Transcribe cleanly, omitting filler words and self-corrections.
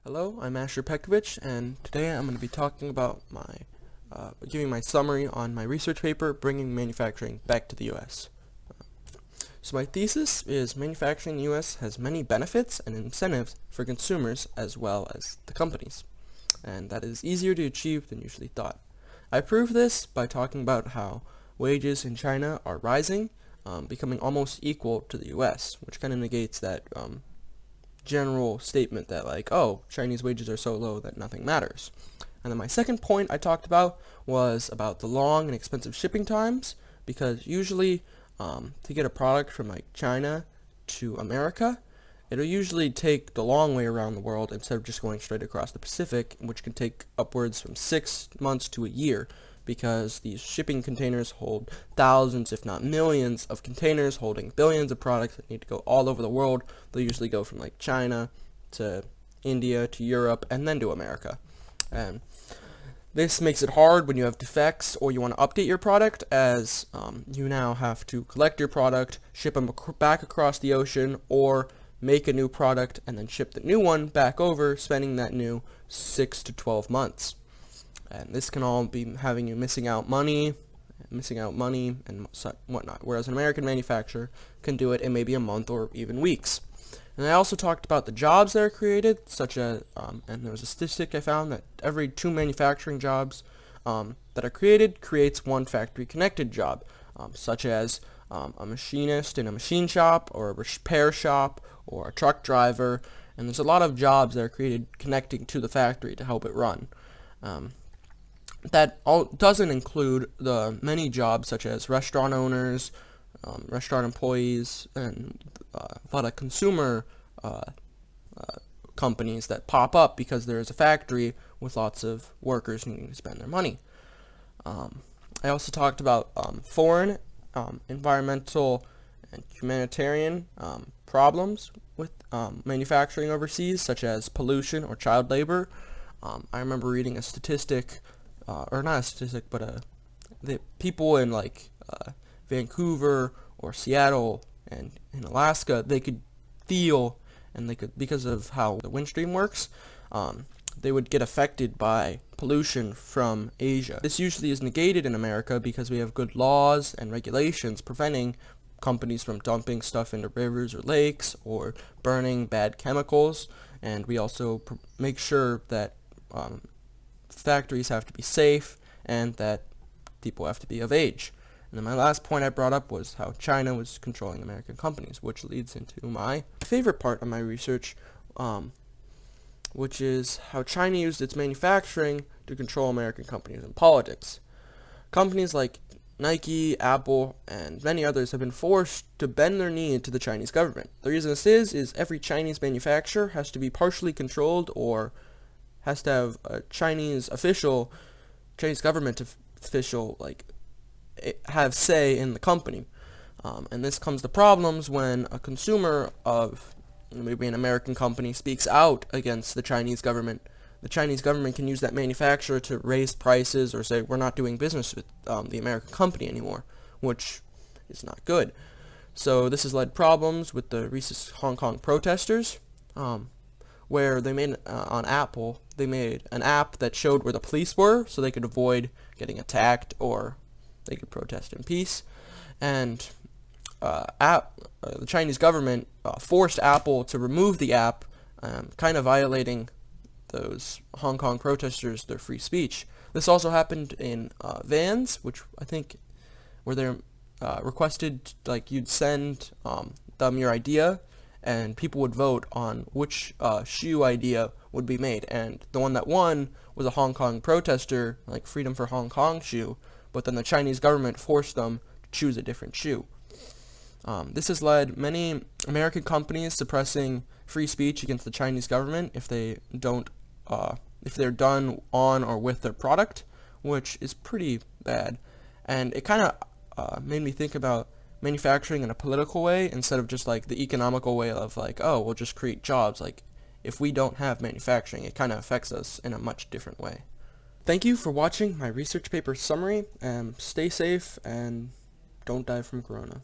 Hello, I'm Asher Pekovich, and today I'm going to be talking about giving my summary on my research paper, Bringing Manufacturing Back to the U.S. So my thesis is manufacturing in the U.S. has many benefits and incentives for consumers as well as the companies, and that is easier to achieve than usually thought. I prove this by talking about how wages in China are rising, becoming almost equal to the U.S., which kind of negates that general statement that Chinese wages are so low that nothing matters. And then my second point I talked about was about the long and expensive shipping times, because usually to get a product from China to America, it'll usually take the long way around the world instead of just going straight across the Pacific, which can take upwards from 6 months to a year, because these shipping containers hold thousands, if not millions, of containers holding billions of products that need to go all over the world. They'll usually go from China to India to Europe and then to America. And this makes it hard when you have defects or you want to update your product, as you now have to collect your product, ship them back across the ocean, or make a new product and then ship the new one back over, spending that new 6 to 12 months. And this can all be having you missing out money and whatnot, whereas an American manufacturer can do it in maybe a month or even weeks. And I also talked about the jobs that are created, such as, and there was a statistic I found that every 2 manufacturing jobs that are created creates 1 factory-connected job, such as a machinist in a machine shop, or a repair shop, or a truck driver. And there's a lot of jobs that are created connecting to the factory to help it run. That doesn't include the many jobs such as restaurant owners, restaurant employees, and a lot of consumer companies that pop up because there is a factory with lots of workers needing to spend their money. I also talked about foreign environmental and humanitarian problems with manufacturing overseas, such as pollution or child labor. I remember reading a statistic, or not a statistic, but the people in Vancouver or Seattle and in Alaska, they could feel, and they could, because of how the wind stream works, they would get affected by pollution from Asia. This usually is negated in America because we have good laws and regulations preventing companies from dumping stuff into rivers or lakes or burning bad chemicals, and we also make sure that factories have to be safe and that people have to be of age. And then my last point I brought up was how China was controlling American companies, which leads into my favorite part of my research, which is how China used its manufacturing to control American companies and politics. Companies like Nike, Apple, and many others have been forced to bend their knee to the Chinese government. The reason this is every Chinese manufacturer has to be partially controlled or has to have a Chinese government official, have say in the company. And this comes to problems when a consumer of maybe an American company speaks out against the Chinese government. The Chinese government can use that manufacturer to raise prices or say, we're not doing business with the American company anymore, which is not good. So this has led problems with the recent Hong Kong protesters, where they made on Apple, they made an app that showed where the police were so they could avoid getting attacked or they could protest in peace. And the Chinese government forced Apple to remove the app, kind of violating those Hong Kong protesters, their free speech. This also happened in vans, which I think where they're requested, you'd send them your idea, and people would vote on which shoe idea would be made. And the one that won was a Hong Kong protester, Freedom for Hong Kong shoe, but then the Chinese government forced them to choose a different shoe. This has led many American companies suppressing free speech against the Chinese government if they're done on or with their product, which is pretty bad. And it kind of made me think about manufacturing in a political way instead of just the economical way of we'll just create jobs. If we don't have manufacturing, it kind of affects us in a much different way. Thank you for watching my research paper summary, and stay safe and don't die from corona.